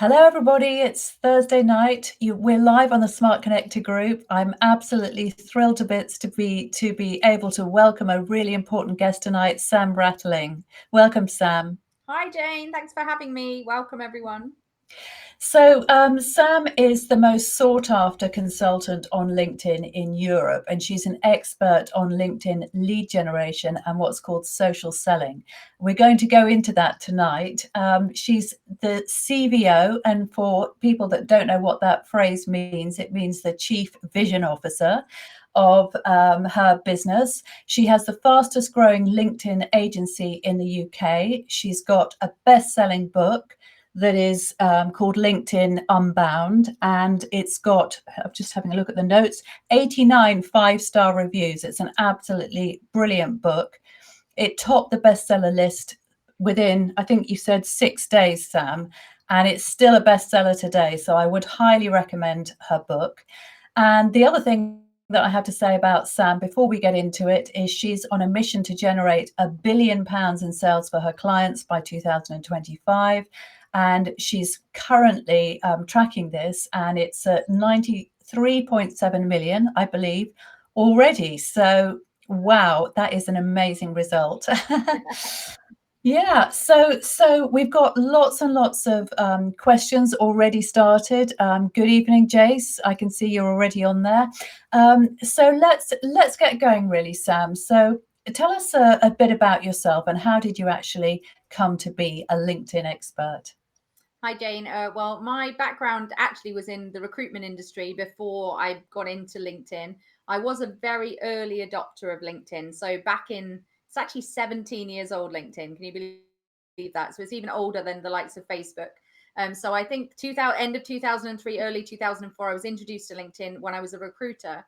Hello, everybody. It's Thursday night. We're live on the Smart Connector group. I'm absolutely thrilled to bits to be able to welcome a really important guest tonight, Sam Rathling. Welcome, Sam. Hi, Jane. Thanks for having me. Welcome, everyone. So Sam is the most sought after consultant on LinkedIn in Europe, and she's an expert on LinkedIn lead generation and what's called social selling. We're going to go into that tonight. She's the CVO, and for people that don't know what that phrase means, it means the Chief Vision Officer of her business. She has the fastest growing LinkedIn agency in the UK. She's got a best-selling book that is called LinkedIn Unbound, and it's got, I'm just having a look at the notes, 89 five-star reviews. It's an absolutely brilliant book. It topped the bestseller list within, I think you said 6 days, Sam, and it's still a bestseller today. So I would highly recommend her book. And the other thing that I have to say about Sam before we get into it is she's on a mission to generate £1 billion in sales for her clients by 2025. And she's currently tracking this, and it's at 93.7 million, I believe, already. So, wow, that is an amazing result. Yeah, so we've got lots and lots of questions already started. Good evening, Jace. I can see you're already on there. So let's get going, really, Sam. So tell us a bit about yourself and how did you actually come to be a LinkedIn expert? Hi, Jane. Well, my background actually was in the recruitment industry before I got into LinkedIn. I was a very early adopter of LinkedIn. So it's actually 17 years old, LinkedIn. Can you believe that? So it's even older than the likes of Facebook. So I think end of 2003, early 2004, I was introduced to LinkedIn when I was a recruiter.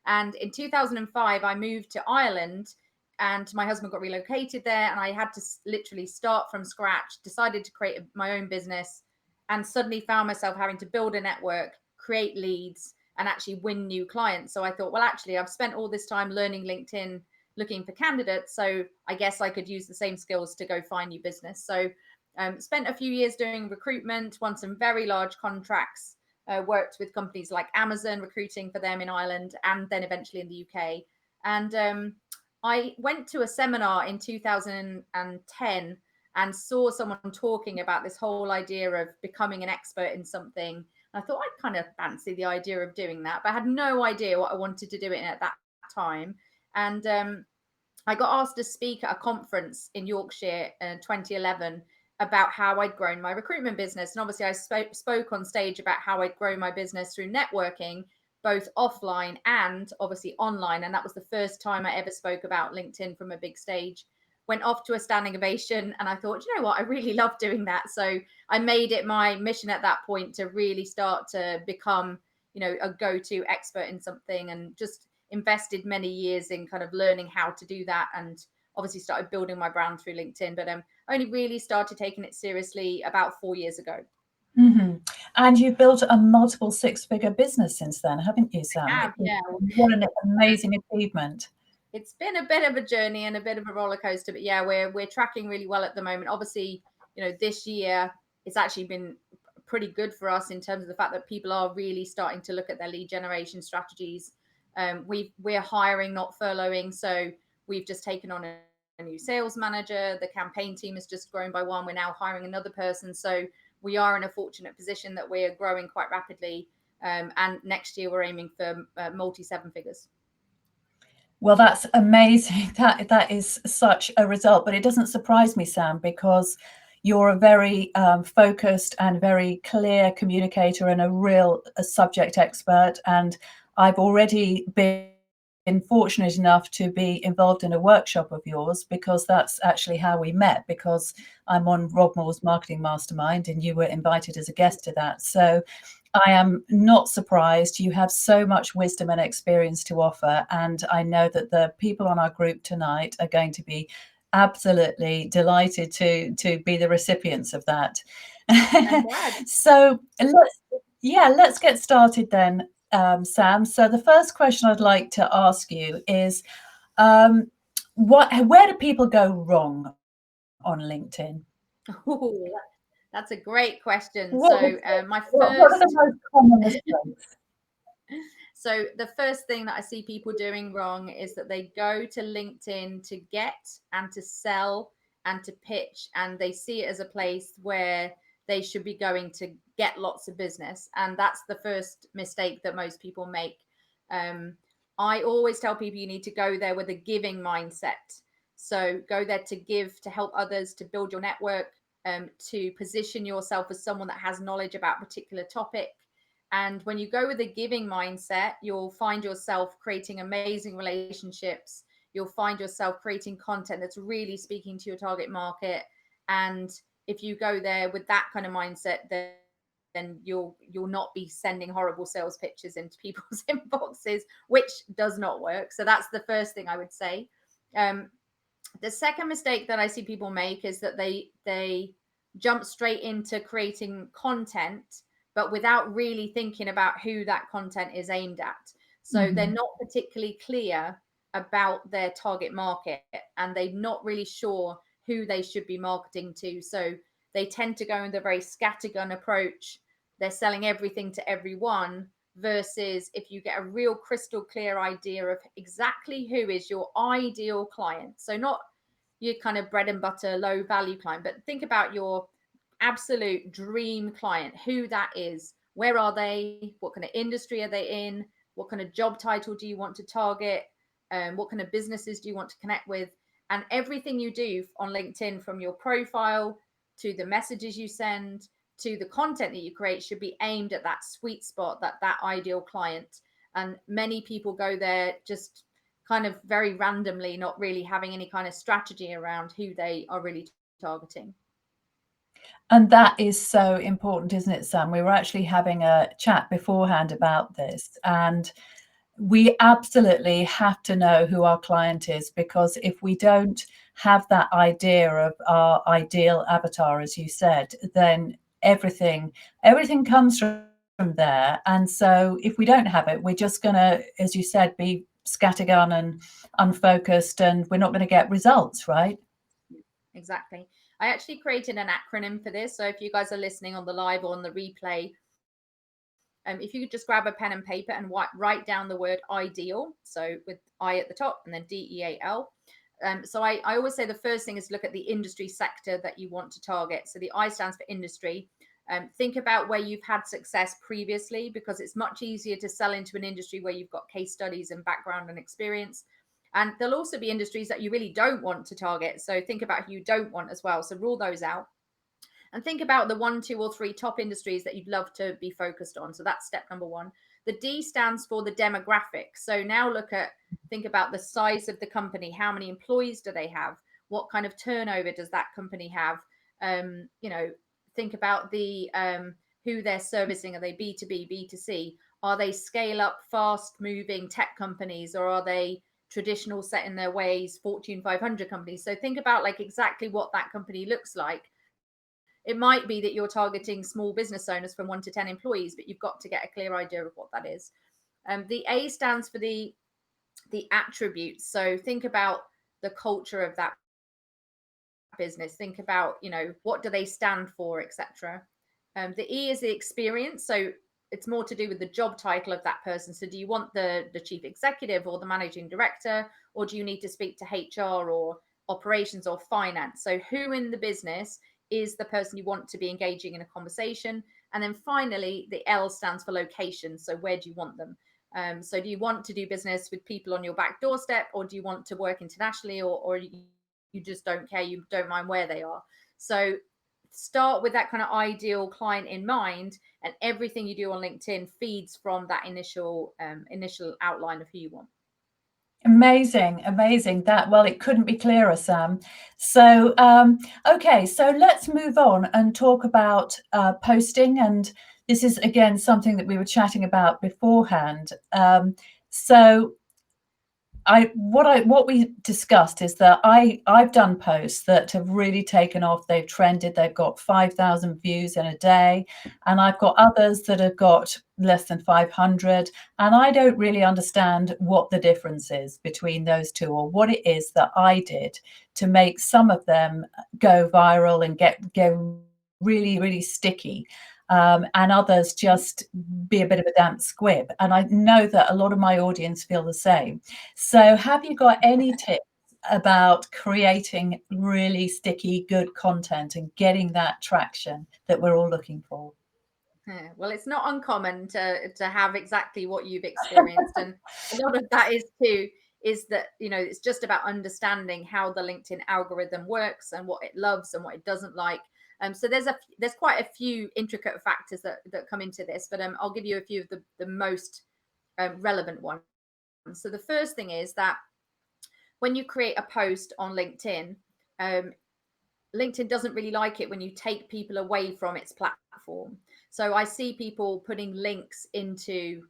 And in 2005, I moved to Ireland and my husband got relocated there and I had to literally start from scratch, decided to create my own business and suddenly found myself having to build a network, create leads, and actually win new clients. So I thought, well, actually, I've spent all this time learning LinkedIn, looking for candidates. So I guess I could use the same skills to go find new business. So spent a few years doing recruitment, won some very large contracts, worked with companies like Amazon, recruiting for them in Ireland, and then eventually in the UK. And I went to a seminar in 2010 and saw someone talking about this whole idea of becoming an expert in something. And I thought I'd kind of fancy the idea of doing that, but I had no idea what I wanted to do it in at that time. And I got asked to speak at a conference in Yorkshire in 2011 about how I'd grown my recruitment business. And obviously, I spoke on stage about how I'd grown my business through networking, both offline and obviously online. And that was the first time I ever spoke about LinkedIn from a big stage. Went off to a standing ovation and I thought, you know what, I really love doing that. So I made it my mission at that point to really start to become, a go-to expert in something, and just invested many years in kind of learning how to do that, and obviously started building my brand through LinkedIn. But only really started taking it seriously about 4 years ago. Mm-hmm. And you've built a multiple six-figure business since then, haven't you, Sam? Yeah. What an amazing achievement. It's been a bit of a journey and a bit of a roller coaster, but yeah, we're tracking really well at the moment. Obviously, this year it's actually been pretty good for us in terms of the fact that people are really starting to look at their lead generation strategies. We're hiring, not furloughing, so we've just taken on a new sales manager. The campaign team has just grown by one. We're now hiring another person, so we are in a fortunate position that we are growing quite rapidly. And next year we're aiming for multi seven figures. Well, that's amazing. That is such a result, but it doesn't surprise me, Sam, because you're a very focused and very clear communicator and a subject expert. And I've already been fortunate enough to be involved in a workshop of yours, because that's actually how we met, because I'm on Rob Moore's Marketing Mastermind and you were invited as a guest to that. So I am not surprised. You have so much wisdom and experience to offer. And I know that the people on our group tonight are going to be absolutely delighted to be the recipients of that. So let's get started then, Sam. So the first question I'd like to ask you is, where do people go wrong on LinkedIn? Oh, That's a great question. What So would you, my what are the first most common mistakes? So the first thing that I see people doing wrong is that they go to LinkedIn to get and to sell and to pitch, and they see it as a place where they should be going to get lots of business. And that's the first mistake that most people make. Um, I always tell people you need to go there with a giving mindset. So go there to give, to help others, to build your network, to position yourself as someone that has knowledge about a particular topic. And when you go with a giving mindset, you'll find yourself creating amazing relationships. You'll find yourself creating content that's really speaking to your target market. And if you go there with that kind of mindset, then you'll not be sending horrible sales pitches into people's inboxes, which does not work. So that's the first thing I would say. The second mistake that I see people make is that they jump straight into creating content, but without really thinking about who that content is aimed at. So they're not particularly clear about their target market, and they're not really sure who they should be marketing to. So they tend to go in the very scattergun approach. They're selling everything to everyone, versus if you get a real crystal clear idea of exactly who is your ideal client. So not your kind of bread and butter low value client, but think about your absolute dream client, who that is, where are they, what kind of industry are they in, what kind of job title do you want to target, what kind of businesses do you want to connect with. And everything you do on LinkedIn, from your profile to the messages you send to the content that you create, should be aimed at that sweet spot, that ideal client. And many people go there just kind of very randomly, not really having any kind of strategy around who they are really targeting. And that is so important, isn't it, Sam? We were actually having a chat beforehand about this, and we absolutely have to know who our client is, because if we don't have that idea of our ideal avatar, as you said, then everything comes from there. And so if we don't have it, we're just going to, as you said, be scattergun and unfocused, and we're not going to get results, right? Exactly. I actually created an acronym for this. So if you guys are listening on the live or on the replay, if you could just grab a pen and paper and write down the word ideal. So with I at the top and then DEAL. So I always say the first thing is look at the industry sector that you want to target. So the I stands for industry. Think about where you've had success previously, because it's much easier to sell into an industry where you've got case studies and background and experience. And there'll also be industries that you really don't want to target. So think about who you don't want as well. So rule those out. And think about the 1, 2, or 3 top industries that you'd love to be focused on. So that's step number 1. The D stands for the demographic. So now think about the size of the company. How many employees do they have? What kind of turnover does that company have? Think about the who they're servicing. Are they B2B, B2C? Are they scale up, fast moving tech companies, or are they traditional, set in their ways, Fortune 500 companies? So think about like exactly what that company looks like. It might be that you're targeting small business owners from 1 to 10 employees, but you've got to get a clear idea of what that is. The A stands for the attributes. So think about the culture of that business. Think about, what do they stand for, etc. The E is the experience. So it's more to do with the job title of that person. So do you want the chief executive or the managing director, or do you need to speak to HR or operations or finance? So who in the business is the person you want to be engaging in a conversation? And then finally, the L stands for location. So where do you want them? So do you want to do business with people on your back doorstep, or do you want to work internationally, or you just don't care, you don't mind where they are? So start with that kind of ideal client in mind, and everything you do on LinkedIn feeds from that initial outline of who you want. Amazing. It couldn't be clearer, Sam. So okay, so let's move on and talk about posting. And this is again something that we were chatting about beforehand. So what we discussed is that I've done posts that have really taken off. They've trended. They've got 5,000 views in a day, and I've got others that have got less than 500. And I don't really understand what the difference is between those two, or what it is that I did to make some of them go viral and get really, really sticky, and others just be a bit of a damp squib. And I know that a lot of my audience feel the same. So have you got any tips about creating really sticky, good content and getting that traction that we're all looking for? Yeah, well, it's not uncommon to have exactly what you've experienced, and a lot of that is that, you know, it's just about understanding how the LinkedIn algorithm works and what it loves and what it doesn't like. So there's quite a few intricate factors that come into this, but I'll give you a few of the most relevant ones. So the first thing is that when you create a post on LinkedIn, um, LinkedIn doesn't really like it when you take people away from its platform. So I see people putting links into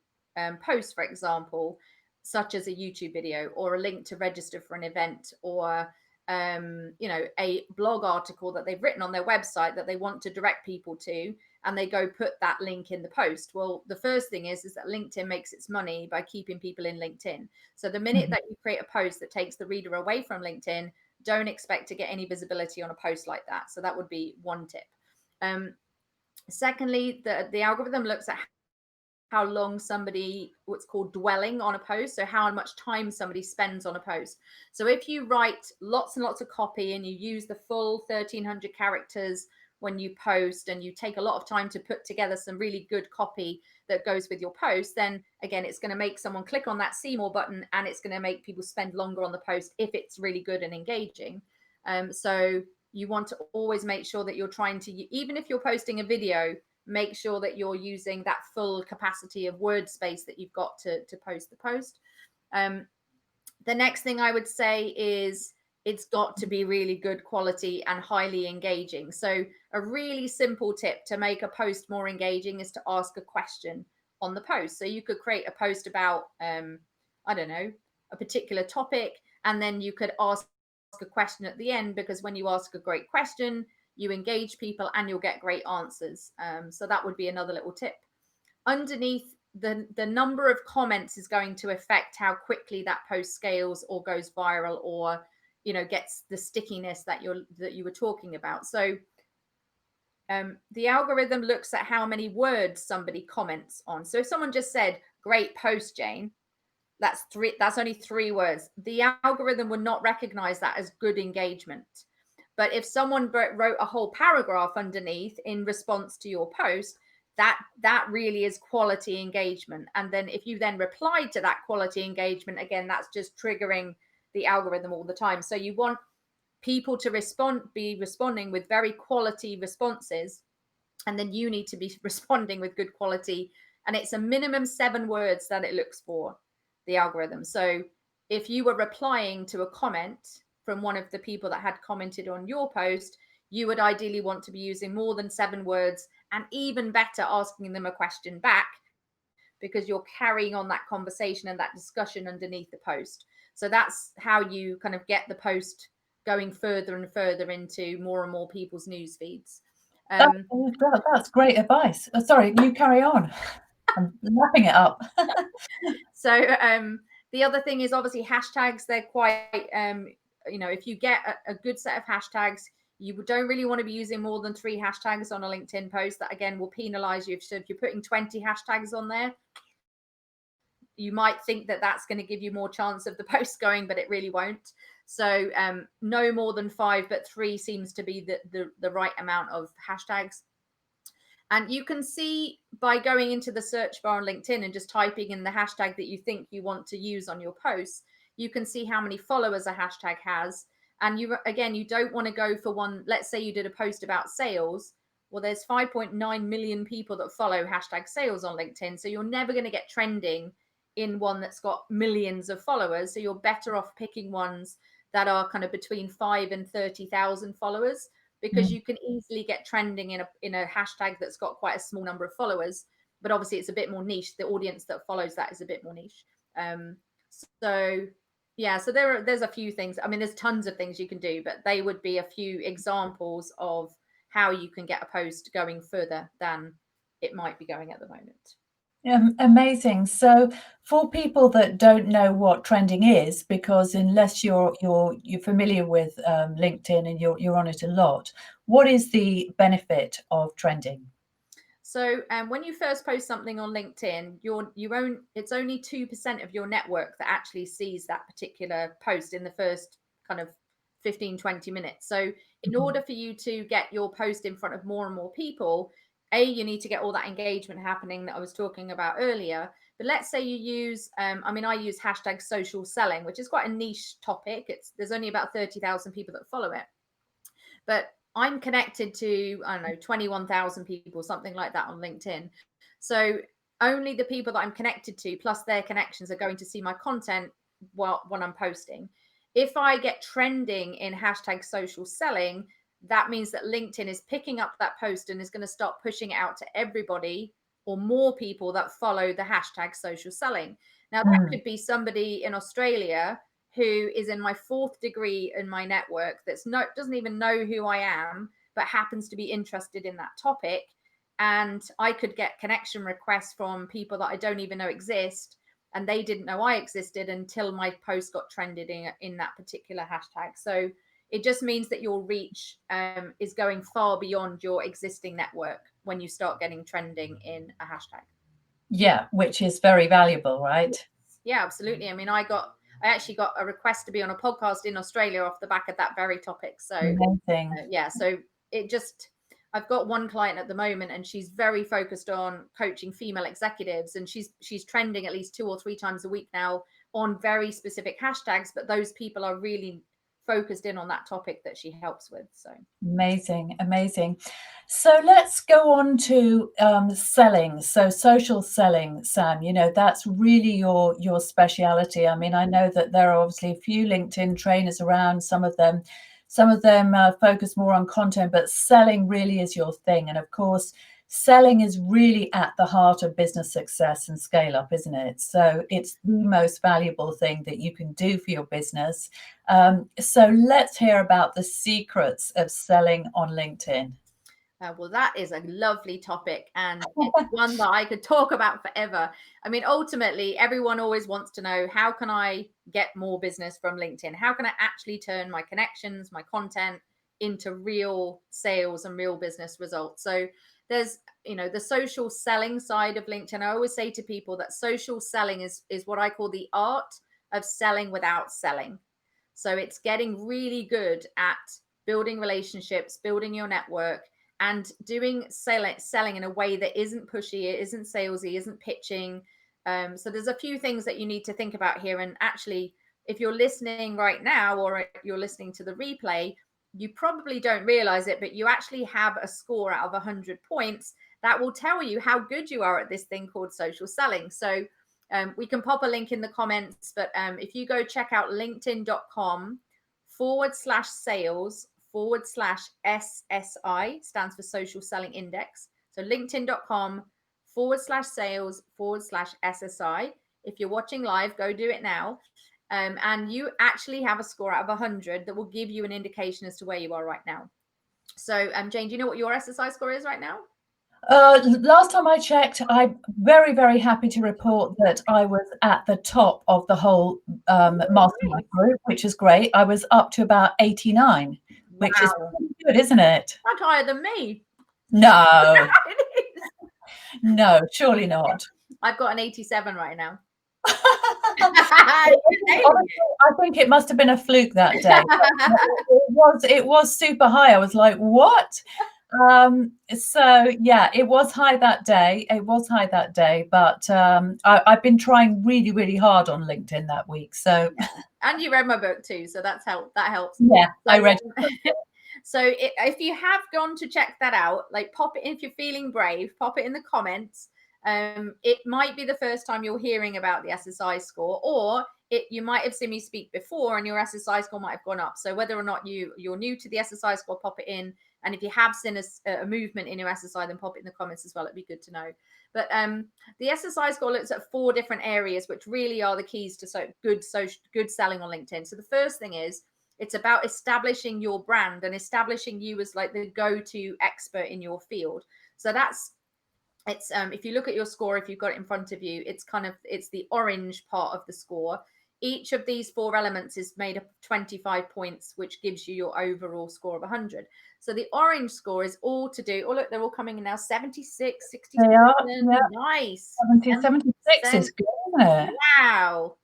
posts, for example, such as a YouTube video or a link to register for an event, or you know, a blog article that they've written on their website that they want to direct people to, and they go put that link in the post. Well, the first thing is that LinkedIn makes its money by keeping people in LinkedIn. So the minute that you create a post that takes the reader away from LinkedIn, don't expect to get any visibility on a post like that. So that would be one tip. Secondly, the algorithm looks at how long somebody, what's called dwelling on a post, so how much time somebody spends on a post. So if you write lots and lots of copy and you use the full 1,300 characters when you post, and you take a lot of time to put together some really good copy that goes with your post, then again, it's going to make someone click on that see more button, and it's going to make people spend longer on the post if it's really good and engaging. So you want to always make sure that you're trying to, even if you're posting a video, make sure that you're using that full capacity of word space that you've got to post the post. The next thing I would say is it's got to be really good quality and highly engaging. So a really simple tip to make a post more engaging is to ask a question on the post. So you could create a post about, I don't know, a particular topic, and then you could ask a question at the end, because when you ask a great question, you engage people and you'll get great answers. So that would be another little tip. Underneath, the number of comments is going to affect how quickly that post scales or goes viral, or, you know, gets the stickiness that you were talking about. So the algorithm looks at how many words somebody comments on. So if someone just said great post, Jane, that's only 3 words. The algorithm would not recognize that as good engagement. But if someone wrote a whole paragraph underneath in response to your post, that really is quality engagement. And then if you then replied to that quality engagement, again, that's just triggering the algorithm all the time. So you want people to be responding with very quality responses, and then you need to be responding with good quality. And it's a minimum 7 words that it looks for, the algorithm. So if you were replying to a comment from one of the people that had commented on your post, you would ideally want to be using more than 7 words, and even better, asking them a question back, because you're carrying on that conversation and that discussion underneath the post. So that's how you kind of get the post going further and further into more and more people's news feeds. That's great advice. Sorry, you carry on. I'm lapping it up. So the other thing is obviously hashtags. They're quite, you know, if you get a good set of hashtags, you don't really want to be using more than 3 hashtags on a LinkedIn post. That again will penalize you. So if you're putting 20 hashtags on there, you might think that that's going to give you more chance of the post going, but it really won't. So no more than 5, but 3 seems to be the right amount of hashtags. And you can see by going into the search bar on LinkedIn and just typing in the hashtag that you think you want to use on your posts, you can see how many followers a hashtag has. And you don't want to go for one. Let's say you did a post about sales. Well, there's 5.9 million people that follow hashtag sales on LinkedIn. So you're never going to get trending in one that's got millions of followers. So you're better off picking ones that are kind of between 5 and 30,000 followers, because you can easily get trending in a hashtag that's got quite a small number of followers, but obviously it's a bit more niche. The audience that follows that is a bit more niche. So yeah, so there's a few things. I mean, there's tons of things you can do, but they would be a few examples of how you can get a post going further than it might be going at the moment. Amazing. So for people that don't know what trending is, because unless you're familiar with LinkedIn and you're on it a lot, what is the benefit of trending? So when you first post something on LinkedIn, it's only 2% of your network that actually sees that particular post in the first kind of 15, 20 minutes. So in Mhm. order for you to get your post in front of more and more people, you need to get all that engagement happening that I was talking about earlier. But let's say you use, I use hashtag social selling, which is quite a niche topic. There's only about 30,000 people that follow it. But I'm connected to, I don't know, 21,000 people, something like that on LinkedIn. So only the people that I'm connected to, plus their connections, are going to see my content when I'm posting. If I get trending in hashtag social selling, that means that LinkedIn is picking up that post and is going to start pushing it out to everybody or more people that follow the hashtag social selling. Now, that Mm. could be somebody in Australia who is in my fourth degree in my network doesn't even know who I am, but happens to be interested in that topic. And I could get connection requests from people that I don't even know exist, and they didn't know I existed until my post got trended in that particular hashtag. So it just means that your reach is going far beyond your existing network when you start getting trending in a hashtag. Yeah, which is very valuable, right? Yeah, absolutely. I mean, I actually got a request to be on a podcast in Australia off the back of that very topic. So, Amazing. yeah, so it just, I've got one client at the moment and she's very focused on coaching female executives, and she's trending at least 2 or 3 times a week now on very specific hashtags, but those people are really focused in on that topic that she helps with. So, Amazing, amazing. So let's go on to selling. So social selling, Sam, that's really your speciality. I mean, I know that there are obviously a few LinkedIn trainers around. Some of them focus more on content, but selling really is your thing. And of course, selling is really at the heart of business success and scale up, isn't it? So it's the most valuable thing that you can do for your business. So let's hear about the secrets of selling on LinkedIn. well, that is a lovely topic, and it's one that I could talk about forever. I mean, ultimately, everyone always wants to know, how can I get more business from LinkedIn? How can I actually turn my connections, my content into real sales and real business results? So there's, the social selling side of LinkedIn. I always say to people that social selling is what I call the art of selling without selling. So it's getting really good at building relationships, building your network, and doing selling in a way that isn't pushy, it isn't salesy, isn't pitching. So there's a few things that you need to think about here. And actually, if you're listening right now or you're listening to the replay, you probably don't realize it, but you actually have a score out of 100 points that will tell you how good you are at this thing called social selling. So we can pop a link in the comments, but if you go check out linkedin.com/sales/SSI, stands for social selling index. So linkedin.com/sales/SSI. If you're watching live, go do it now. And you actually have a score out of 100 that will give you an indication as to where you are right now. So, Jane, do you know what your SSI score is right now? Last time I checked, I'm very, very happy to report that I was at the top of the whole mastermind group, which is great. I was up to about 89, which is Wow, pretty good, isn't it? that's higher than me. No, It is. no, surely not. I've got an 87 right now. Honestly, I think it must have been a fluke that day. It was super high. I was like, what? So yeah, it was high that day. It was high that day, but I've been trying really, really hard on LinkedIn that week. So And you read my book too, so that helps. yeah, I So, read. if you have gone to check that out, like pop it, if you're feeling brave, pop it in the comments. It might be the first time you're hearing about the SSI score, or you might have seen me speak before and your SSI score might have gone up. So whether or not you're new to the SSI score, pop it in. And if you have seen a movement in your SSI, then pop it in the comments as well. It'd be good to know. But the SSI score looks at 4 different areas, which really are the keys to good selling on LinkedIn. So the first thing is, it's about establishing your brand and establishing you as like the go-to expert in your field. So that's It's if you look at your score, if you've got it in front of you, it's the orange part of the score. Each of these 4 elements is made up of 25 points, which gives you your overall score of 100. So the orange score is all to do. Oh, look, they're all coming in now. 76, They are. 67. Yeah. Nice. 76 is good, isn't it? Wow.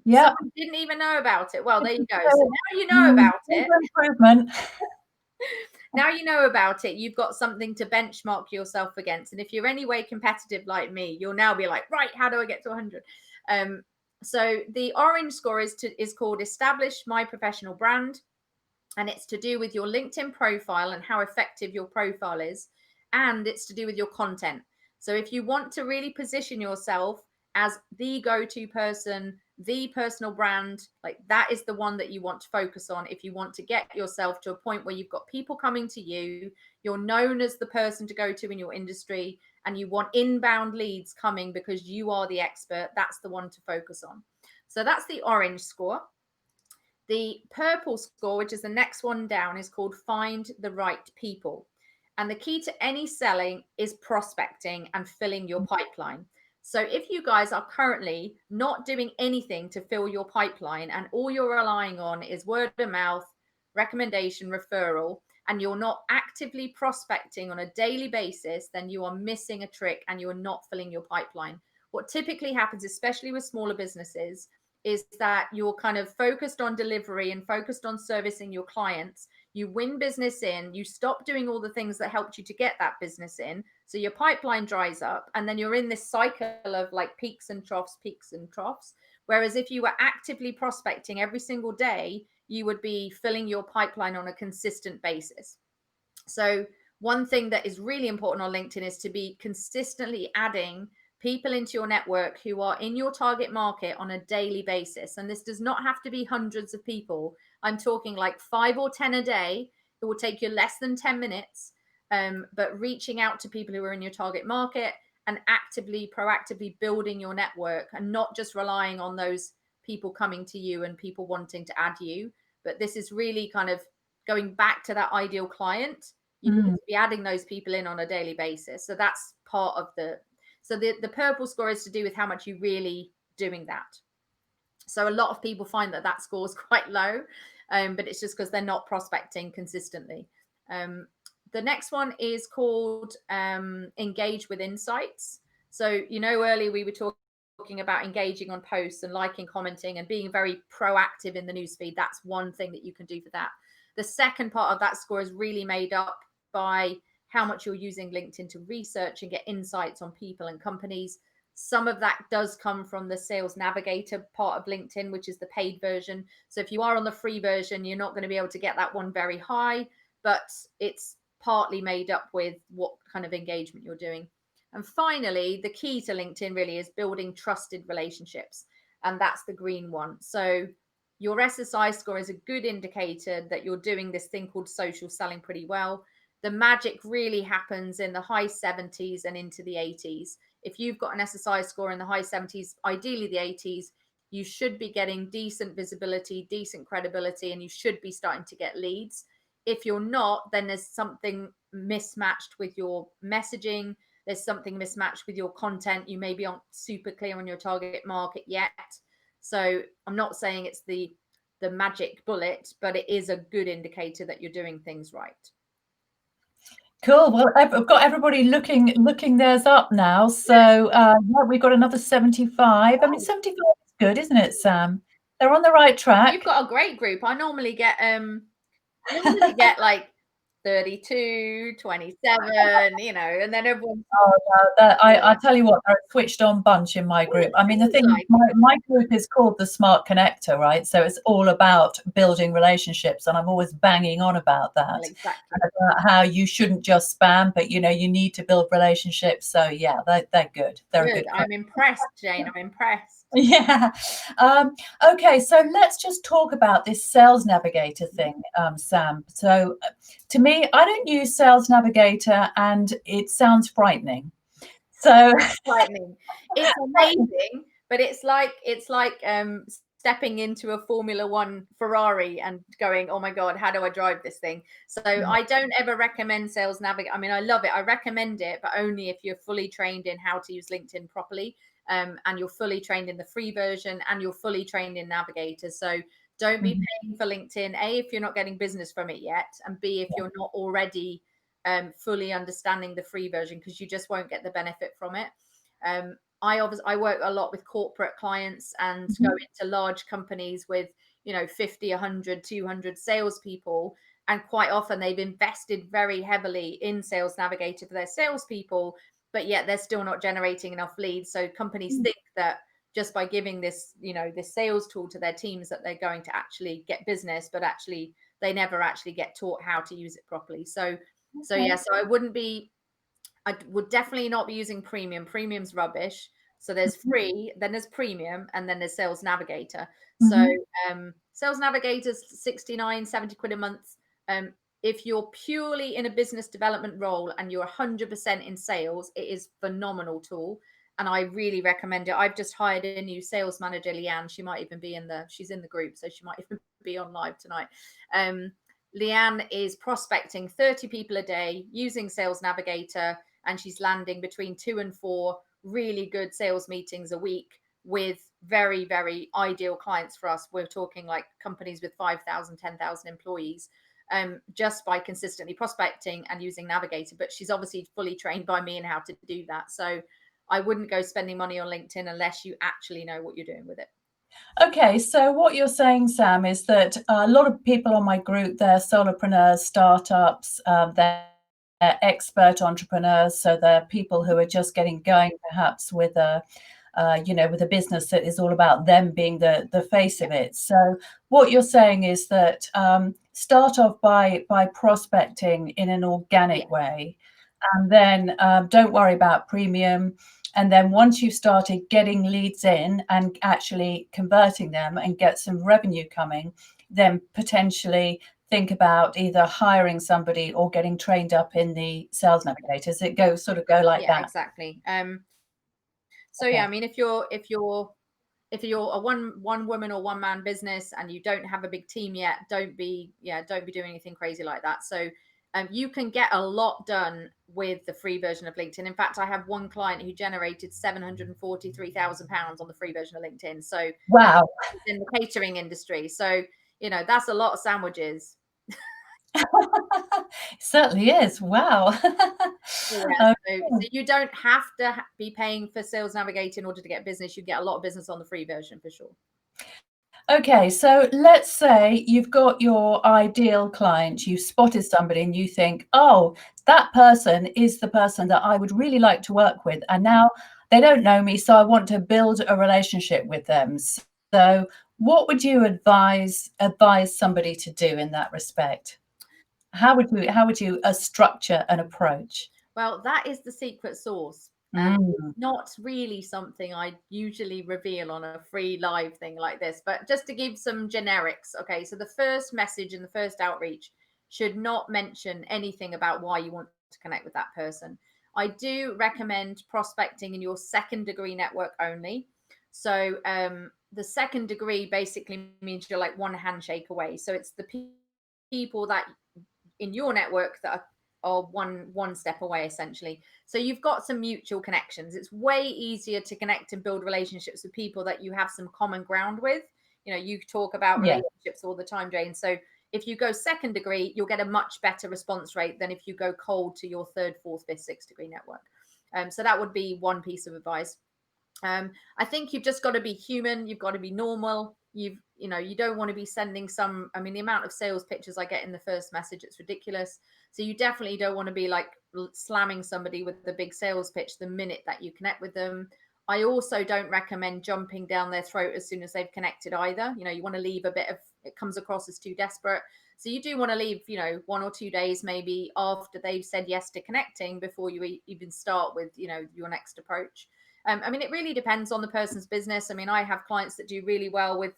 Yeah. Someone didn't even know about it. Well, there you go. So now you know about it. Improvement. Now you know about it. You've got something to benchmark yourself against. And if you're anyway competitive like me, you'll now be like, right, how do I get to 100? So the orange score is called Establish My Professional Brand. And it's to do with your LinkedIn profile and how effective your profile is. And it's to do with your content. So if you want to really position yourself as the go-to person, the personal brand, like that is the one that you want to focus on. If you want to get yourself to a point where you've got people coming to you, you're known as the person to go to in your industry, and you want inbound leads coming because you are the expert, that's the one to focus on. So that's the orange score. The purple score, which is the next one down, is called Find the Right People. And the key to any selling is prospecting and filling your pipeline. So if you guys are currently not doing anything to fill your pipeline and all you're relying on is word of mouth, recommendation, referral, and you're not actively prospecting on a daily basis, then you are missing a trick and you are not filling your pipeline. What typically happens, especially with smaller businesses, is that you're kind of focused on delivery and focused on servicing your clients. You win business in, you stop doing all the things that helped you to get that business in. So your pipeline dries up, and then you're in this cycle of like peaks and troughs, peaks and troughs. Whereas if you were actively prospecting every single day, you would be filling your pipeline on a consistent basis. So one thing that is really important on LinkedIn is to be consistently adding people into your network who are in your target market on a daily basis. And this does not have to be hundreds of people. I'm talking like 5 or 10 a day. It will take you less than 10 minutes. But reaching out to people who are in your target market and actively, proactively building your network, and not just relying on those people coming to you and people wanting to add you. But this is really kind of going back to that ideal client. You need to be adding those people in on a daily basis. So that's part of the purple score is to do with how much you really doing that. So a lot of people find that score is quite low, but it's just because they're not prospecting consistently. The next one is called Engage with Insights. So, earlier we were talking about engaging on posts and liking, commenting, and being very proactive in the newsfeed. That's one thing that you can do for that. The second part of that score is really made up by how much you're using LinkedIn to research and get insights on people and companies. Some of that does come from the Sales Navigator part of LinkedIn, which is the paid version. So if you are on the free version, you're not going to be able to get that one very high, but it's partly made up with what kind of engagement you're doing. And finally, the key to LinkedIn really is building trusted relationships. And that's the green one. So your SSI score is a good indicator that you're doing this thing called social selling pretty well. The magic really happens in the high 70s and into the 80s. If you've got an SSI score in the high 70s, ideally the 80s, you should be getting decent visibility, decent credibility, and you should be starting to get leads. If you're not, then there's something mismatched with your messaging. There's something mismatched with your content. You maybe aren't super clear on your target market yet. So I'm not saying it's the magic bullet, but it is a good indicator that you're doing things right. Cool. Well, I've got everybody looking theirs up now. So yeah, we've got another 75. I mean, 75 is good, isn't it, Sam? They're on the right track. You've got a great group. I normally get like 32, 27, and then everyone. I tell you what, they're a switched on bunch in my group. I mean, the thing, my group is called the Smart Connector, right? So it's all about building relationships, and I'm always banging on about that. Well, exactly. And about how you shouldn't just spam, but you need to build relationships. So yeah, they're good. They're good. I'm impressed, Jane. I'm impressed. Yeah. Okay, so let's just talk about this Sales Navigator thing, Sam. So to me, I don't use Sales Navigator and it sounds frightening. So frightening. It's amazing, but it's like stepping into a Formula One Ferrari and going, oh my God, how do I drive this thing? So I don't ever recommend Sales Navigator. I mean, I love it. I recommend it, but only if you're fully trained in how to use LinkedIn properly, and you're fully trained in the free version, and you're fully trained in Navigator. So don't be paying for LinkedIn, A, if you're not getting business from it yet, and B, if you're not already fully understanding the free version, because you just won't get the benefit from it. I work a lot with corporate clients and go into large companies with, 50, 100, 200 salespeople. And quite often they've invested very heavily in Sales Navigator for their salespeople, but yet they're still not generating enough leads. So companies think that just by giving this, this sales tool to their teams, that they're going to actually get business, but actually they never actually get taught how to use it properly. So I would definitely not be using premium. Premium's rubbish. So there's free, then there's premium, and then there's Sales Navigator. So Sales Navigator's 69, 70 quid a month. If you're purely in a business development role and you're 100% in sales, it is a phenomenal tool. And I really recommend it. I've just hired a new sales manager, Leanne. She might even be she's in the group, so she might even be on live tonight. Leanne is prospecting 30 people a day using Sales Navigator, and she's landing between 2 and 4 really good sales meetings a week with very, very ideal clients for us. We're talking like companies with 5,000, 10,000 employees, just by consistently prospecting and using Navigator. But she's obviously fully trained by me in how to do that. So I wouldn't go spending money on LinkedIn unless you actually know what you're doing with it. Okay, so what you're saying, Sam, is that a lot of people on my group, they're solopreneurs, startups, they're expert entrepreneurs. So they're people who are just getting going, perhaps with a business that is all about them being the face of it. So what you're saying is that start off by prospecting in an organic way, and then don't worry about premium. And then once you've started getting leads in and actually converting them and get some revenue coming, then potentially think about either hiring somebody or getting trained up in the Sales Navigators. It go like that. Exactly. So yeah, I mean, if you're a one woman or one man business and you don't have a big team yet, don't be doing anything crazy like that. So you can get a lot done with the free version of LinkedIn. In fact, I have one client who generated £743,000 on the free version of LinkedIn. So wow, in the catering industry. So that's a lot of sandwiches. certainly is. Wow. So you don't have to be paying for Sales Navigator in order to get business. You get a lot of business on the free version for sure. Okay, so let's say you've got your ideal client, you've spotted somebody and you think, oh, that person is the person that I would really like to work with. And now they don't know me, so I want to build a relationship with them. So what would you advise somebody to do in that respect? How would you structure an approach? Well, that is the secret sauce. Not really something I usually reveal on a free live thing like this, but just to give some generics. Okay, so the first message and the first outreach should not mention anything about why you want to connect with that person. I do recommend prospecting in your second degree network only. So the second degree basically means you're like one handshake away. So it's the people that in your network that are one step away essentially. So you've got some mutual connections. It's way easier to connect and build relationships with people that you have some common ground with. You talk about relationships all the time, Jane. So if you go second degree, you'll get a much better response rate than if you go cold to your third, fourth, fifth, sixth degree network. So that would be one piece of advice. I think you've just got to be human. You've got to be normal. You don't want to be sending the amount of sales pitches I get in the first message, it's ridiculous. So you definitely don't want to be like slamming somebody with the big sales pitch the minute that you connect with them. I also don't recommend jumping down their throat as soon as they've connected either. You want to leave a bit of, it comes across as too desperate. So you do want to leave, 1 or 2 days maybe after they've said yes to connecting before you even start with, your next approach. It really depends on the person's business. I have clients that do really well with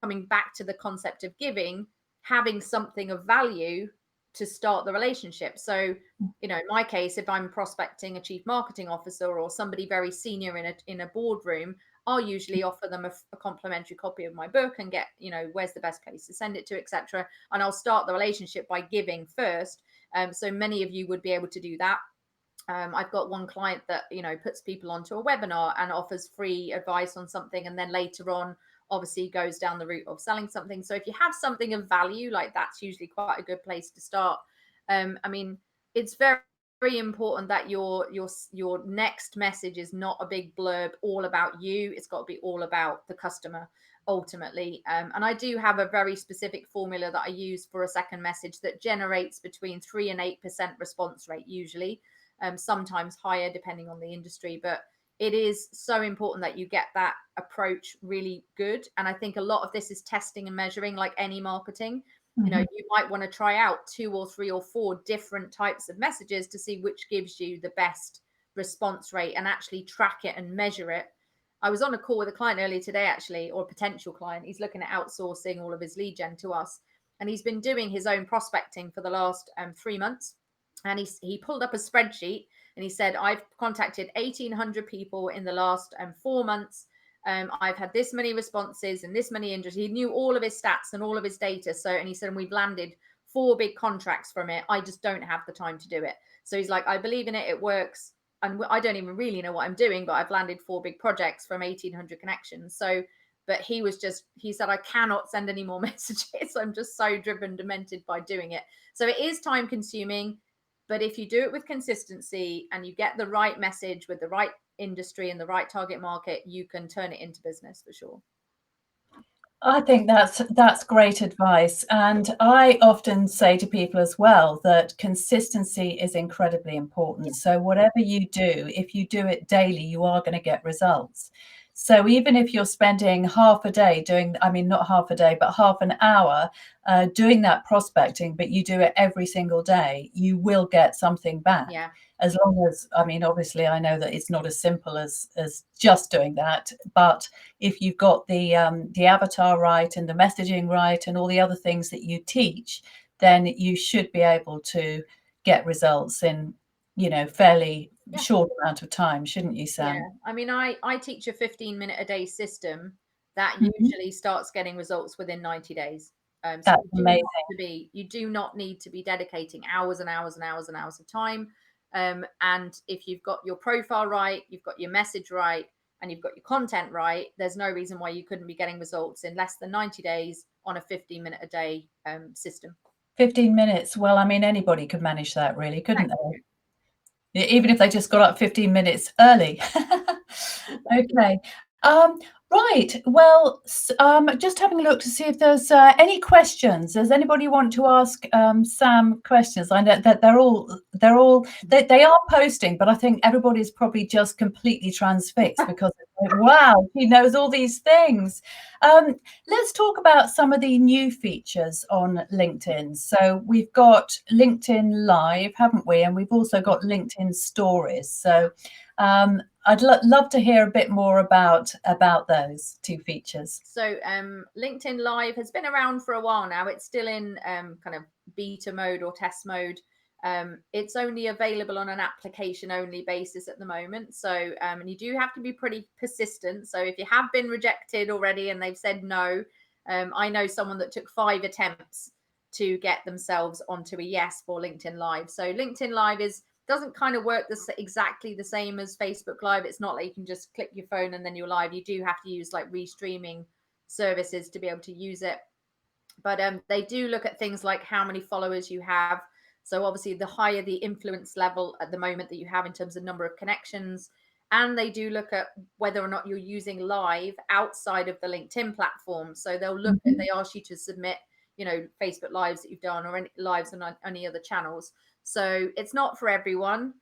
coming back to the concept of giving, having something of value to start the relationship. So, in my case, if I'm prospecting a chief marketing officer or somebody very senior in a boardroom, I'll usually offer them a complimentary copy of my book and get, where's the best place to send it to, etc. And I'll start the relationship by giving first. So many of you would be able to do that. I've got one client that, puts people onto a webinar and offers free advice on something, and then later on obviously goes down the route of selling something. So if you have something of value, like, that's usually quite a good place to start. I mean, it's very, very important that your next message is not a big blurb all about you. It's got to be all about the customer ultimately. And I do have a very specific formula that I use for a second message that generates between 3 and 8% response rate usually, sometimes higher depending on the industry. But it is so important that you get that approach really good. And I think a lot of this is testing and measuring, like any marketing. You might want to try out 2 or 3 or 4 different types of messages to see which gives you the best response rate, and actually track it and measure it. I was on a call with a client earlier today, actually, or a potential client. He's looking at outsourcing all of his lead gen to us, and he's been doing his own prospecting for the last 3 months. And he pulled up a spreadsheet and he said, I've contacted 1,800 people in the last 4 months. I've had this many responses and this many industries. He knew all of his stats and all of his data. And he said, and we've landed 4 big contracts from it. I just don't have the time to do it. So he's like, I believe in it. It works. And I don't even really know what I'm doing, but I've landed 4 big projects from 1,800 connections. So, but he said, I cannot send any more messages. I'm just so driven, demented by doing it. So it is time consuming. But if you do it with consistency and you get the right message with the right industry and the right target market, you can turn it into business for sure. I think that's great advice. And I often say to people as well that consistency is incredibly important. So whatever you do, if you do it daily, you are going to get results. So even if you're spending half a day not half a day, but half an hour doing that prospecting, but you do it every single day, you will get something back. Yeah. As long as, obviously I know that it's not as simple as just doing that, but if you've got the avatar right and the messaging right and all the other things that you teach, then you should be able to get results in, fairly short amount of time, shouldn't you, Sam? Yeah. I mean, I teach a 15-minute a day system that usually starts getting results within 90 days. So That's amazing. you do not need to be dedicating hours and hours and hours and hours of time. And if you've got your profile right, you've got your message right, and you've got your content right, there's no reason why you couldn't be getting results in less than 90 days on a 15-minute a day system. 15 minutes. Well, anybody could manage that, really, couldn't they? Even if they just got up 15 minutes early. Okay. Right. Well, just having a look to see if there's any questions. Does anybody want to ask Sam questions? I know that they are posting, but I think everybody's probably just completely transfixed because wow, he knows all these things. Let's talk about some of the new features on LinkedIn. So we've got LinkedIn Live, haven't we? And we've also got LinkedIn Stories. So I'd love to hear a bit more about those 2 features. So LinkedIn Live has been around for a while now. It's still in kind of beta mode or test mode. It's only available on an application only basis at the moment. So and you do have to be pretty persistent. So if you have been rejected already and they've said no, I know someone that took 5 attempts to get themselves onto a yes for LinkedIn Live. So LinkedIn Live doesn't kind of work exactly the same as Facebook Live. It's not like you can just click your phone and then you're live. You do have to use like restreaming services to be able to use it. But they do look at things like how many followers you have. So obviously the higher the influence level at the moment that you have in terms of number of connections. And they do look at whether or not you're using live outside of the LinkedIn platform. So they'll look at, they ask you to submit, Facebook lives that you've done or any lives on any other channels. So it's not for everyone.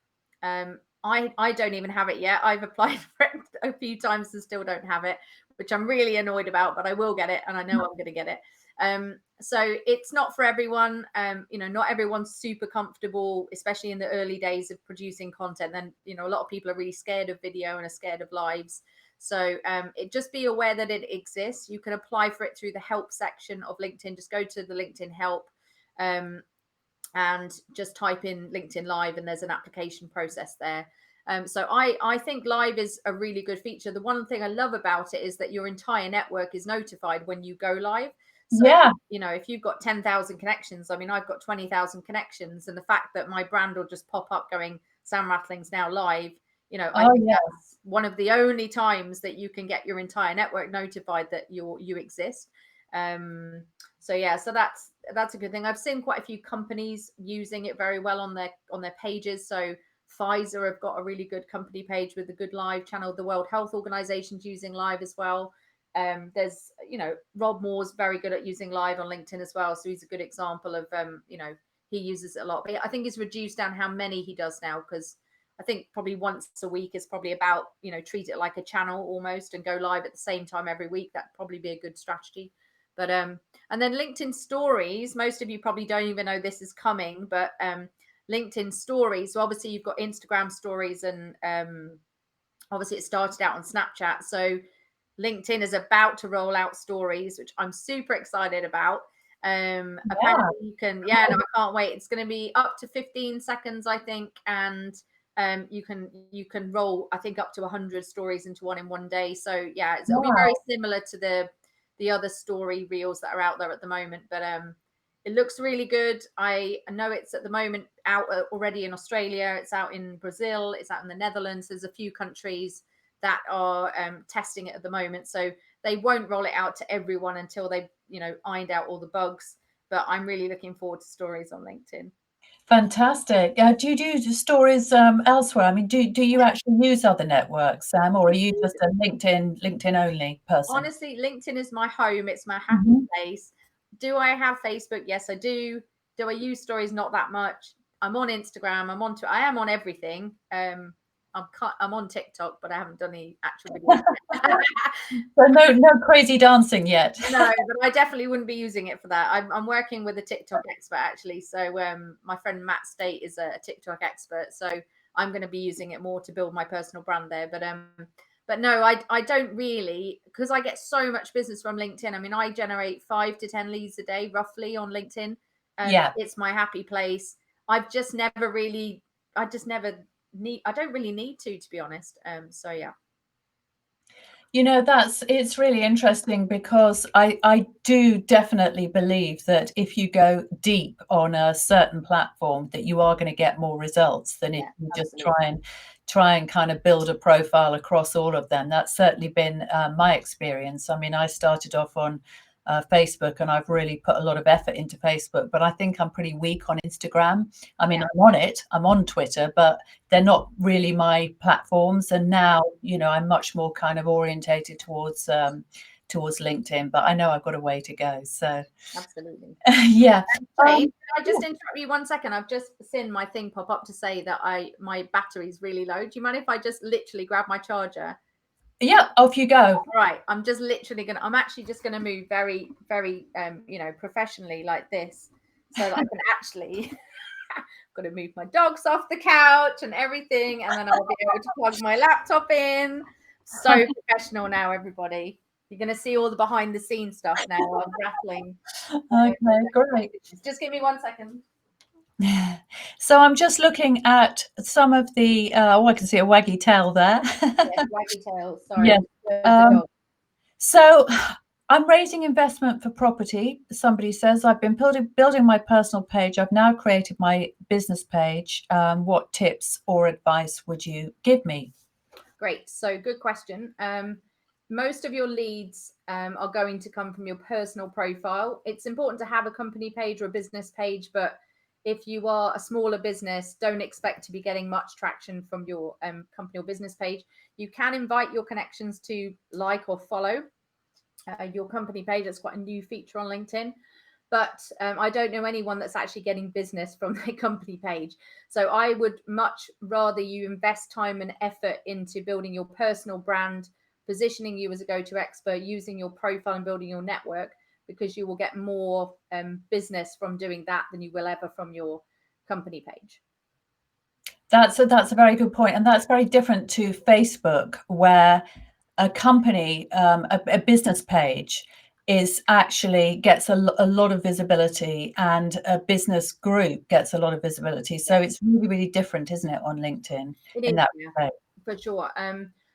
I don't even have it yet. I've applied for it a few times and still don't have it, which I'm really annoyed about, but I will get it and I know I'm going to get it. So it's not for everyone. Not everyone's super comfortable, especially in the early days of producing content. Then, a lot of people are really scared of video and are scared of lives. So just be aware that it exists. You can apply for it through the help section of LinkedIn. Just go to the LinkedIn help and just type in LinkedIn Live and there's an application process there. So I think live is a really good feature. The one thing I love about it is that your entire network is notified when you go live. So, Yeah. you know, if you've got 10,000 connections, I mean, I've got 20,000 connections, and the fact that my brand will just pop up going, Sam Rathling's now live, you know, I Oh, think yeah. that's one of the only times that you can get your entire network notified that you exist. So yeah, so that's a good thing. I've seen quite a few companies using it very well on their pages. So Pfizer have got a really good company page with a good live channel. The World Health Organization's using live as well. There's, you know, Rob Moore's very good at using live on LinkedIn as well. So he's a good example of, you know, he uses it a lot. But I think he's reduced down how many he does now, because I think probably once a week is probably about, you know, treat it like a channel almost and go live at the same time every week. That'd probably be a good strategy. But and then LinkedIn stories, most of you probably don't even know this is coming, but LinkedIn stories. So obviously you've got Instagram stories, and obviously it started out on Snapchat. So LinkedIn is about to roll out stories, which I'm super excited about. Apparently you can, yeah, no, I can't wait. It's going to be up to 15 seconds, I think, and you can roll, I think, up to 100 stories into one in one day. So yeah, it'll be very similar to the other story reels that are out there at the moment, but it looks really good. I know it's at the moment out already in Australia. It's out in Brazil. It's out in the Netherlands. There's a few countries that are testing it at the moment. So they won't roll it out to everyone until they've, you know, ironed out all the bugs. But I'm really looking forward to stories on LinkedIn. Fantastic. Do you do stories elsewhere? I mean, do you actually use other networks, Sam, or are you just a LinkedIn only person? Honestly, LinkedIn is my home. It's my happy Mhm. place. Do I have Facebook? Yes, I do. Do I use stories? Not that much. I'm on Instagram. I am on everything. I'm on TikTok, but I haven't done any actual videos yet. So no crazy dancing yet. No, but I definitely wouldn't be using it for that. I'm working with a TikTok expert actually. So my friend Matt State is a TikTok expert. So I'm going to be using it more to build my personal brand there. But no, I don't really, because I get so much business from LinkedIn. I mean, I generate 5 to 10 leads a day roughly on LinkedIn. Yeah. It's my happy place. I've just never really, I just never need, I don't really need to be honest. So yeah. You know, it's really interesting because I do definitely believe that if you go deep on a certain platform, that you are going to get more results than if Yeah, you just absolutely. try and kind of build a profile across all of them. That's certainly been my experience. I mean, I started off on Facebook, and I've really put a lot of effort into Facebook, but I think I'm pretty weak on Instagram. I mean, Yeah. I'm on it, I'm on Twitter, but they're not really my platforms. And now, you know, I'm much more kind of orientated towards LinkedIn, but I know I've got a way to go. So Absolutely. yeah. Jane, Um, can I just interrupt you 1 second? I've just seen my thing pop up to say that my battery's really low. Do you mind if I just literally grab my charger? yeah, off you go. All right, I'm actually just gonna move very, very you know, professionally like this, so that I can actually got to move my dogs off the couch and everything, and then I'll be able to plug my laptop in. So professional now, everybody. You're gonna see all the behind the scenes stuff now while I'm rattling. Okay, great. Just give me 1 second. So I'm just looking at some of the, oh, I can see a waggy tail there. Yes, waggy tail. Sorry, Yes. the Um, dog. so I'm raising investment for property. Somebody says I've been building my personal page. I've now created my business page. What tips or advice would you give me? Great. So good question. Most of your leads are going to come from your personal profile. It's important to have a company page or a business page, but if you are a smaller business, don't expect to be getting much traction from your company or business page. You can invite your connections to like or follow your company page. That's quite a new feature on LinkedIn. But I don't know anyone that's actually getting business from their company page. So I would much rather you invest time and effort into building your personal brand, positioning you as a go-to expert, using your profile and building your network, because you will get more business from doing that than you will ever from your company page. That's a very good point, and that's very different to Facebook, where a company, a business page is actually gets a lot of visibility, and a business group gets a lot of visibility. So it's really, really different, isn't it, on LinkedIn It in is, that yeah, respect? for sure.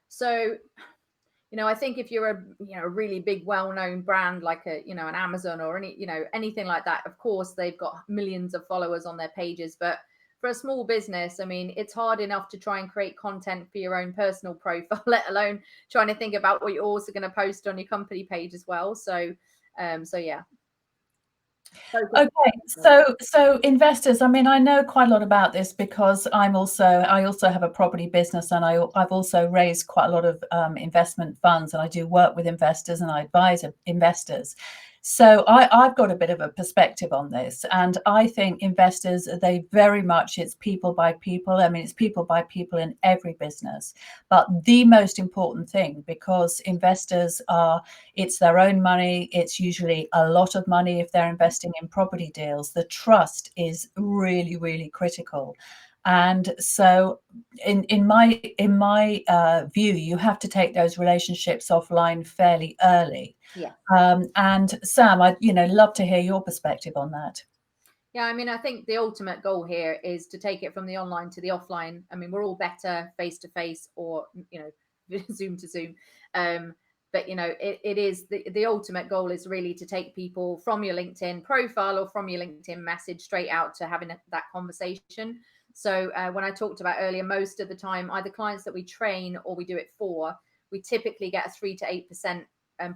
So I think if you're a really big, well-known brand like an Amazon or anything like that, of course they've got millions of followers on their pages. But for a small business, I mean, it's hard enough to try and create content for your own personal profile, let alone trying to think about what you're also going to post on your company page as well. So, yeah. Focus. Okay, so investors, I mean, I know quite a lot about this because I also have a property business, and I've also raised quite a lot of investment funds, and I do work with investors and I advise investors. So I've got a bit of a perspective on this, and I think investors, they very much, it's people by people. I mean, it's people by people in every business, but the most important thing, because investors are, it's their own money. It's usually a lot of money if they're investing in property deals. The trust is really, really critical. And so in my view, you have to take those relationships offline fairly early. Yeah. And Sam, I'd love to hear your perspective on that. Yeah, I mean, I think the ultimate goal here is to take it from the online to the offline. I mean, we're all better face to face or, Zoom to Zoom. But it is the ultimate goal is really to take people from your LinkedIn profile or from your LinkedIn message straight out to having that conversation. So when I talked about earlier, most of the time, either clients that we train or we do it for, we typically get a 3 to 8%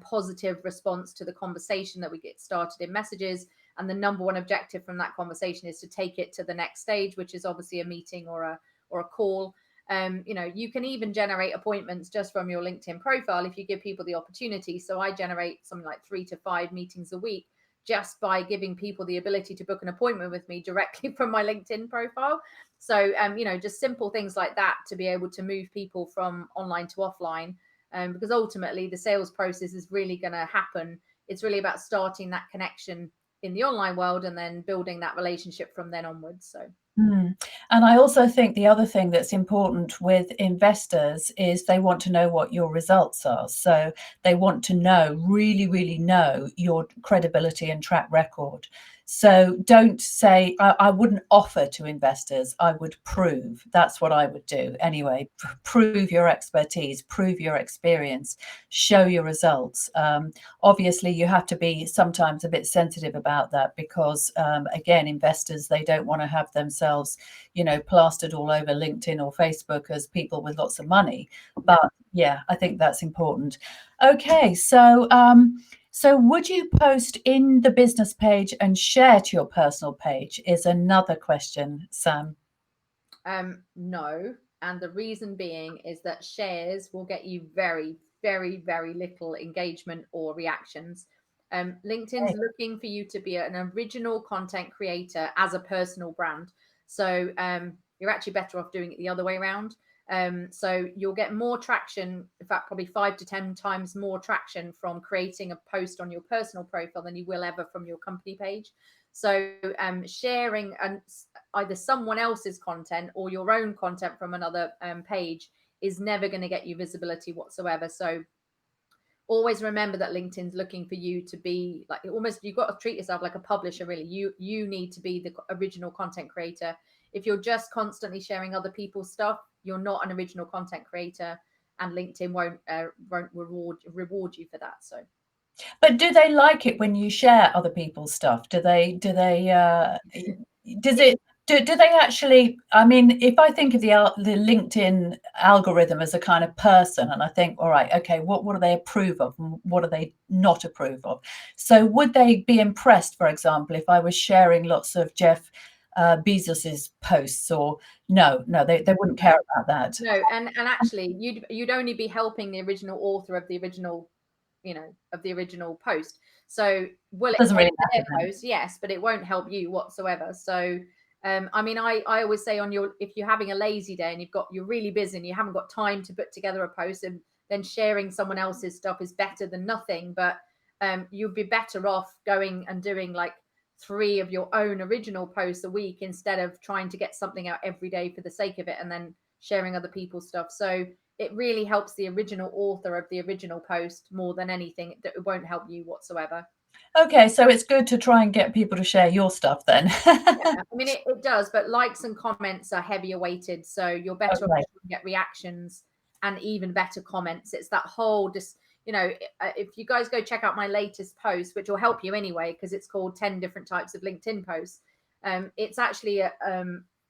positive response to the conversation that we get started in messages. And the number one objective from that conversation is to take it to the next stage, which is obviously a meeting or a call. You can even generate appointments just from your LinkedIn profile if you give people the opportunity. So I generate something like 3 to 5 meetings a week just by giving people the ability to book an appointment with me directly from my LinkedIn profile. So, just simple things like that to be able to move people from online to offline. Because ultimately the sales process is really going to happen. It's really about starting that connection in the online world and then building that relationship from then onwards. So And I also think the other thing that's important with investors is they want to know what your results are. So they want to really, really know your credibility and track record. So don't say, I wouldn't offer to investors, I would prove. That's what I would do anyway. Prove your expertise, prove your experience, show your results. Obviously, you have to be sometimes a bit sensitive about that because, again, investors, they don't want to have themselves, plastered all over LinkedIn or Facebook as people with lots of money. But yeah, I think that's important. Okay, so would you post in the business page and share to your personal page is another question, Sam. no. And the reason being is that shares will get you very, very, very little engagement or reactions. LinkedIn's Okay. looking for you to be an original content creator as a personal brand. So you're actually better off doing it the other way around. So you'll get more traction, in fact, probably 5 to 10 times more traction from creating a post on your personal profile than you will ever from your company page. So sharing either someone else's content or your own content from another page is never going to get you visibility whatsoever. So always remember that LinkedIn's looking for you to be like, almost, you've got to treat yourself like a publisher. Really, you need to be the original content creator. If you're just constantly sharing other people's stuff, you're not an original content creator, and LinkedIn won't reward you for that. So But do they like it when you share other people's stuff? Does it, do they actually, I mean, if I think of the LinkedIn algorithm as a kind of person, and I think, all right, okay, what do they approve of and what do they not approve of? So would they be impressed, for example, if I was sharing lots of Jeff Bezos's posts, or no, they wouldn't care about that. no, and actually, you'd only be helping the original author of the original, of the original post. So will it Doesn't help really their matter then. post? Yes, but it won't help you whatsoever. So I mean, I always say if you're having a lazy day and you're really busy and you haven't got time to put together a post, and then sharing someone else's stuff is better than nothing. But you'd be better off going and doing like 3 of your own original posts a week instead of trying to get something out every day for the sake of it and then sharing other people's stuff. So it really helps the original author of the original post more than anything. It won't help you whatsoever. Okay, so it's good to try and get people to share your stuff then. Yeah, I mean, it does, but likes and comments are heavier weighted. So you're better off Okay. to get reactions and even better comments. It's that whole, just, if you guys go check out my latest post, which will help you anyway, because it's called 10 different types of LinkedIn posts. It's actually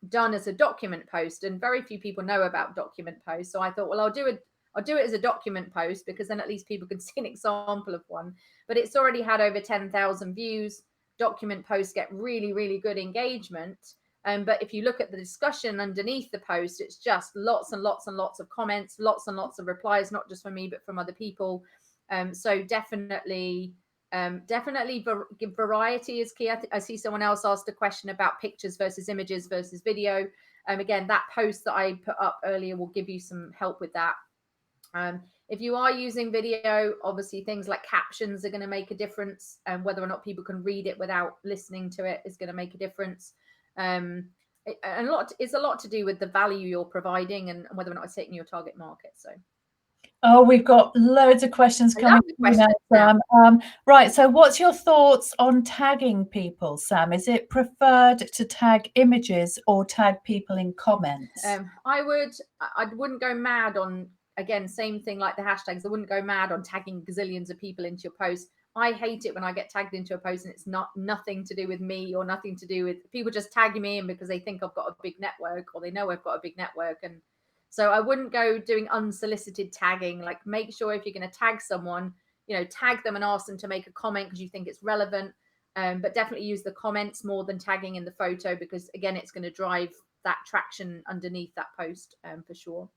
done as a document post, and very few people know about document posts. So I thought, well, I'll do it as a document post, because then at least people can see an example of one. But it's already had over 10,000 views. Document posts get really, really good engagement. But if you look at the discussion underneath the post, it's just lots and lots and lots of comments, lots and lots of replies, not just from me, but from other people. So definitely variety is key. I see someone else asked a question about pictures versus images versus video. Again, that post that I put up earlier will give you some help with that. If you are using video, obviously things like captions are going to make a difference, and whether or not people can read it without listening to it is going to make a difference. It's a lot to do with the value you're providing and whether or not it's hitting your target market. So, oh, we've got loads of questions coming through now, Sam. Right, so what's your thoughts on tagging people, Sam? Is it preferred to tag images or tag people in comments? I wouldn't go mad on, again, same thing like the hashtags. I wouldn't go mad on tagging gazillions of people into your post. I hate it when I get tagged into a post and it's nothing to do with me, or nothing to do with people just tagging me in because they think I've got a big network, or they know I've got a big network. And so I wouldn't go doing unsolicited tagging. Like, make sure if you're going to tag someone, tag them and ask them to make a comment because you think it's relevant. But definitely use the comments more than tagging in the photo, because again, it's going to drive that traction underneath that post, for sure.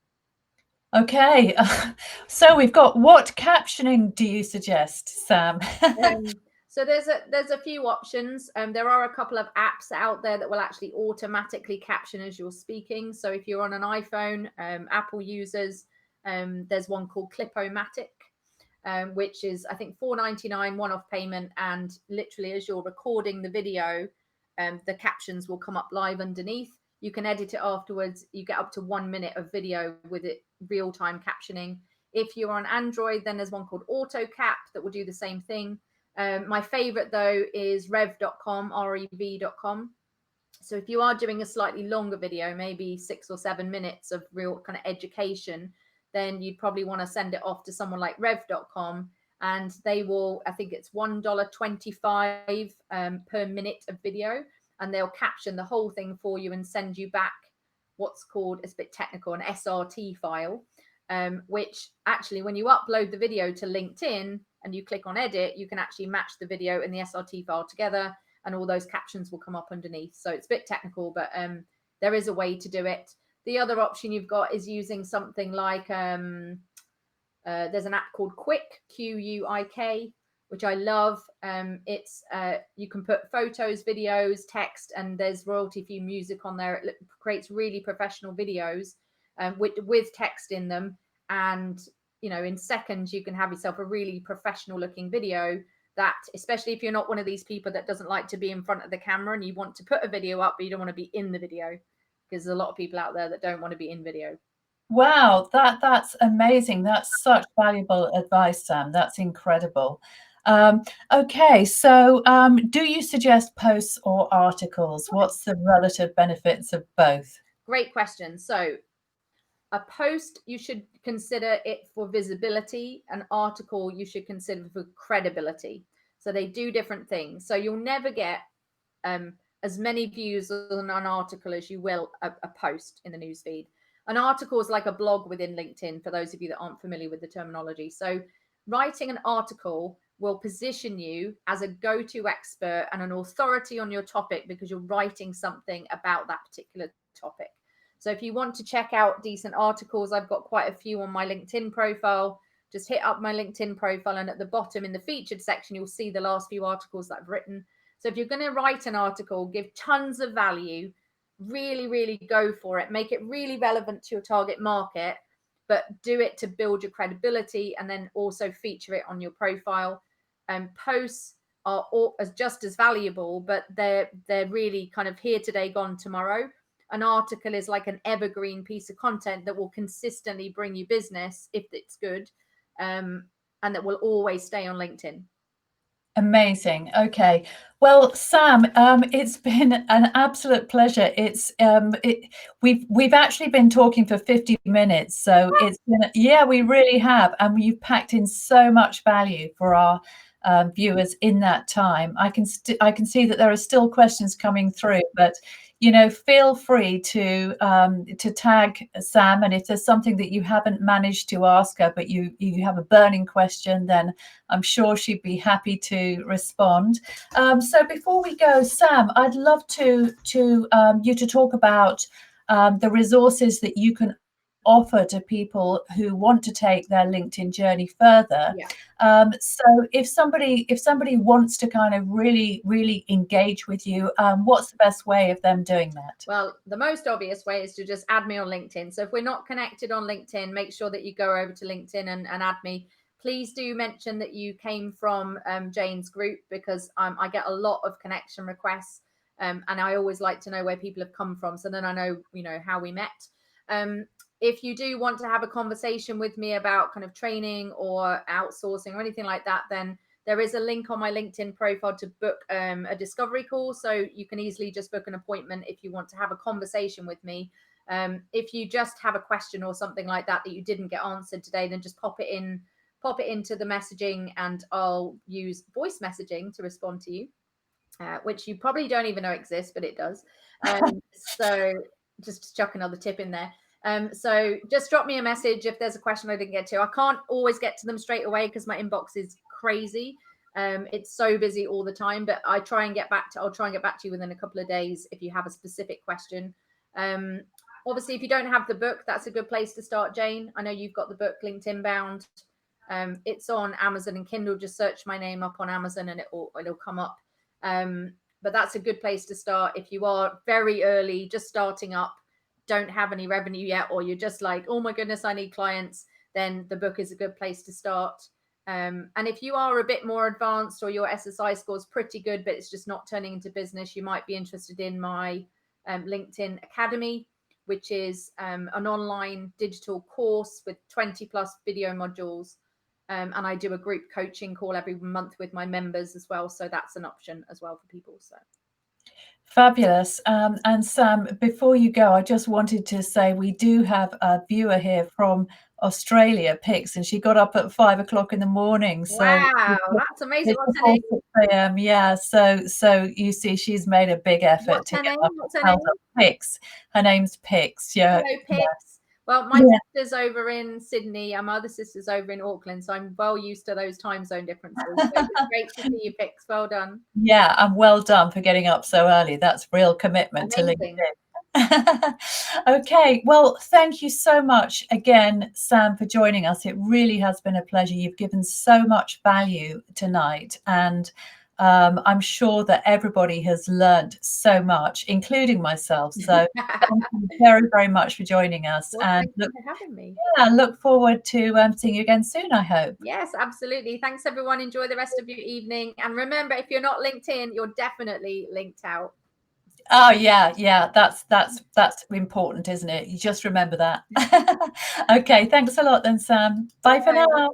Okay, so we've got, what captioning do you suggest, Sam? So there's a few options. There are a couple of apps out there that will actually automatically caption as you're speaking. So if you're on an iPhone, Apple users, there's one called Clip-O-Matic, which is, I think, $4.99 one-off payment, and literally as you're recording the video, the captions will come up live underneath. You can edit it afterwards. You get up to 1 minute of video with it, real-time captioning. If you're on Android, then there's one called AutoCap that will do the same thing. My favorite, though, is rev.com, rev.com. So if you are doing a slightly longer video, maybe 6 or 7 minutes of real kind of education, then you'd probably want to send it off to someone like rev.com, and they will, I think it's $1.25 per minute of video, and they'll caption the whole thing for you and send you back what's called, it's a bit technical, an SRT file, which actually, when you upload the video to LinkedIn and you click on edit, you can actually match the video and the SRT file together, and all those captions will come up underneath. So it's a bit technical, but there is a way to do it. The other option you've got is using something like, there's an app called Quick, Q-U-I-K, which I love. It's you can put photos, videos, text, and there's royalty-free music on there. It creates really professional videos with text in them. And, in seconds, you can have yourself a really professional looking video that, especially if you're not one of these people that doesn't like to be in front of the camera and you want to put a video up, but you don't want to be in the video, because there's a lot of people out there that don't want to be in video. Wow, that's amazing. That's such valuable advice, Sam. That's incredible. Okay, so do you suggest posts or articles? What's the relative benefits of both? Great question. So a post, you should consider it for visibility. An article, you should consider for credibility. So they do different things. So you'll never get as many views on an article as you will a post in the newsfeed. An article is like a blog within LinkedIn, for those of you that aren't familiar with the terminology. So writing an article will position you as a go-to expert and an authority on your topic, because you're writing something about that particular topic. So if you want to check out decent articles, I've got quite a few on my LinkedIn profile. Just hit up my LinkedIn profile, and at the bottom in the featured section, you'll see the last few articles that I've written. So if you're going to write an article, give tons of value, really, really go for it. Make it really relevant to your target market, but do it to build your credibility, and then also feature it on your profile. Posts are just as valuable, but they're really kind of here today, gone tomorrow. an article is like an evergreen piece of content that will consistently bring you business if it's good, and that will always stay on LinkedIn. Amazing. Okay. Well, Sam, it's been an absolute pleasure. We've actually been talking for 50 minutes, so it's been, yeah, we really have, and you've packed in so much value for our viewers in that time. I can see that there are still questions coming through, but feel free to tag Sam, and if there's something that you haven't managed to ask her, but you have a burning question, then I'm sure she'd be happy to respond. So before we go, Sam, I'd love you to talk about the resources that you can offer to people who want to take their LinkedIn journey further. Yeah. So if somebody wants to kind of really engage with you, what's the best way of them doing that? Well, the most obvious way is to just add me on LinkedIn. So if we're not connected on LinkedIn, make sure that you go over to LinkedIn and add me. Please do mention that you came from Jane's group, because I get a lot of connection requests, and I always like to know where people have come from, so then I know how we met. If you do want to have a conversation with me about kind of training or outsourcing or anything like that, then there is a link on my LinkedIn profile to book a discovery call. So you can easily just book an appointment if you want to have a conversation with me. If you just have a question or something like that you didn't get answered today, then just pop it into the messaging, and I'll use voice messaging to respond to you, which you probably don't even know exists, but it does. So just chuck another tip in there. So just drop me a message if there's a question I didn't get to. I can't always get to them straight away because my inbox is crazy. It's so busy all the time, but I'll try and get back to you within a couple of days if you have a specific question. Obviously, if you don't have the book, that's a good place to start, Jane. I know you've got the book LinkedIn Bound. It's on Amazon and Kindle. Just search my name up on Amazon and it'll come up. But that's a good place to start if you are very early, just starting up, don't have any revenue yet, or you're just like, oh my goodness, I need clients, then the book is a good place to start. And if you are a bit more advanced, or your SSI score is pretty good, but it's just not turning into business, you might be interested in my LinkedIn Academy, which is an online digital course with 20 plus video modules. And I do a group coaching call every month with my members as well. So that's an option as well for people. So fabulous. And Sam, before you go, I just wanted to say we do have a viewer here from Australia, Pix, and she got up at 5 o'clock in the morning. So wow, that's amazing. What's her name? 6 a.m. Yeah. So you see, she's made a big effort What's to her get name? up. What's her name? Pix. Her name's Pix. Yeah. Hello, Pix. Yeah. Well, my Yeah. sister's over in Sydney, and my other sister's over in Auckland, so I'm well used to those time zone differences. So it's great to see you, Pix. Well done. Yeah, and well done for getting up so early. That's real commitment to Amazing. LinkedIn. Okay, well, thank you so much again, Sam, for joining us. It really has been a pleasure. You've given so much value tonight, and I'm sure that everybody has learned so much, including myself. So thank you very, very much for joining us, Well, and thank you for having me. look forward to seeing you again soon, I hope. Yes, absolutely. Thanks, everyone. Enjoy the rest of your evening. And remember, if you're not linked in, you're definitely linked out. Oh yeah, that's important, isn't it? You just remember that. Okay, thanks a lot then, Sam. Bye for now.